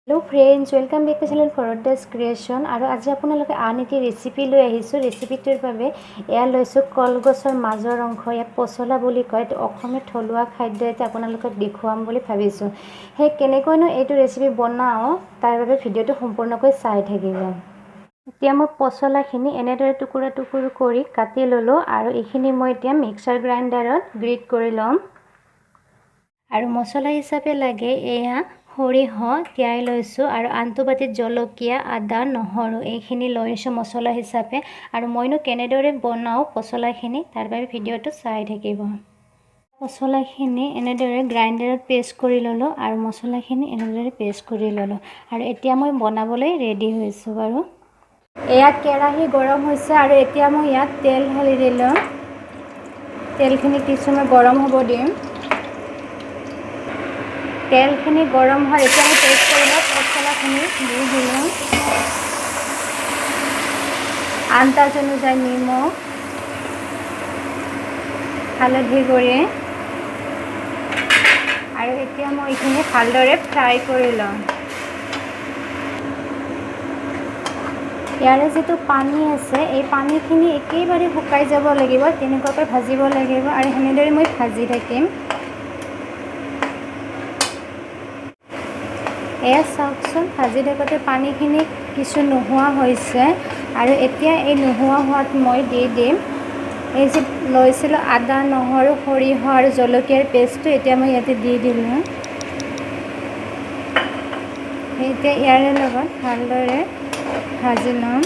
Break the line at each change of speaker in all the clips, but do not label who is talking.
Hello friends, welcome back to channel फरटेस creation. और आज आपलोक आन एटी रेसिपि लै आहिছোঁ। रेसिपिटोर बारे एया लैছোঁ कलगछर माजर अंश, याक पचला बुली कय। अসমীয়া थलुवा खाद्य एटा आपनालोকক देखुवाम बुली भाबिছোঁ। हे केनेकैनो एटु रेसिपि बनाओ तार बारे भिडिओটো सम्पूर्णকৈ चाइ থাকিব। এতিয়া মই পচলাখিনি এনেদৰে টুকুৰা টুকুৰ কৰি কাটি ললোঁ আৰু এইখিনি মই এতিয়া মিক্সাৰ গ্ৰাইণ্ডাৰত গ্ৰেট কৰি ল'ম। আৰু মছলা হিচাপে লাগে এয়া সৰিহ তিয়াই লৈছোঁ আৰু আনটো বাটিত জলকীয়া, আদা, নহৰু এইখিনি লৈছোঁ মছলা হিচাপে। আৰু মইনো কেনেদৰে বনাওঁ পচলাখিনি তাৰ বাবে ভিডিঅ'টো চাই থাকিব। পচলাখিনি এনেদৰে গ্ৰাইণ্ডাৰত পেষ্ট কৰি ল'লোঁ আৰু মছলাখিনি এনেদৰে পেষ্ট কৰি ল'লোঁ। আৰু এতিয়া মই বনাবলৈ ৰেডি হৈছোঁ বাৰু। এয়া কেৰাহী গৰম হৈছে আৰু এতিয়া মই ইয়াত তেল ঢালি দিলোঁ। তেলখিনি কিছু সময় গৰম হ'ব দিম। তেলখিনি গৰম হয় এতিয়া মই পেষ্ট কৰি লওঁ। পচলাখিনি দি দিলোঁ। আন্দাজ অনুযায়ী নিমখ, হালধি গুড়ি আৰু এতিয়া মই এইখিনি ভালদৰে ফ্ৰাই কৰি লওঁ। ইয়াৰে যিটো পানী আছে এই পানীখিনি একেবাৰে শুকাই যাব লাগিব, তেনেকুৱাকৈ ভাজিব লাগিব আৰু সেনেদৰে মই ভাজি থাকিম। এয়া চাওকচোন, ভাজি থাকোঁতে পানীখিনি কিছু নোহোৱা হৈছে আৰু এতিয়া এই নোহোৱা হোৱাত মই দি দিম এই যে লৈছিলোঁ আদা, নহৰু, সৰিয়হ আৰু জলকীয়াৰ পেষ্টটো। এতিয়া মই ইয়াতে দি দিলোঁ। এতিয়া ইয়াৰে লগত ভালদৰে ভাজি ল'ম।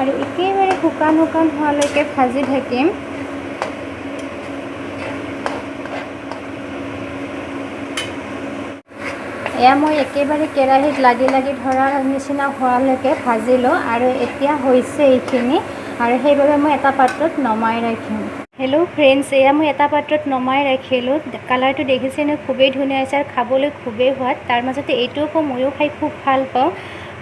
আৰু একেবাৰে শুকান হোৱালৈকে ভাজি থাকিম। এয়া মই একেবাৰে কেৰাহীত লাগি ধৰাৰ নিচিনা হোৱালৈকে ভাজিলোঁ আৰু এতিয়া হৈছে এইখিনি। আৰু সেইবাবে মই এটা পাত্ৰত নমাই ৰাখিম। হেল্ল' ফ্ৰেণ্ডছ, এয়া মই এটা পাত্ৰত নমাই ৰাখিলোঁ। কালাৰটো দেখিছেনে? খুবেই ধুনীয়া হৈছে আৰু খাবলৈ খুবেই সোৱাদ। তাৰ মাজতে এইটোও ময়ো খাই খুব ভাল পাওঁ।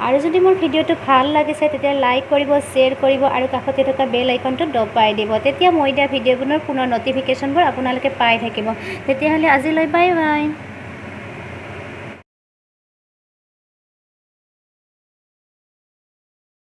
আৰু যদি মোৰ ভিডিঅ'টো ভাল লাগিছে তেতিয়া লাইক কৰিব, শ্বেয়াৰ কৰিব আৰু কাষতে থকা বেল আইকনটো দবাই দিব। তেতিয়া মই দিয়া ভিডিঅ'বোৰৰ পুনৰ ন'টিফিকেশ্যনবোৰ আপোনালোকে পাই থাকিব। তেতিয়াহ'লে আজিলৈ বাই বাই।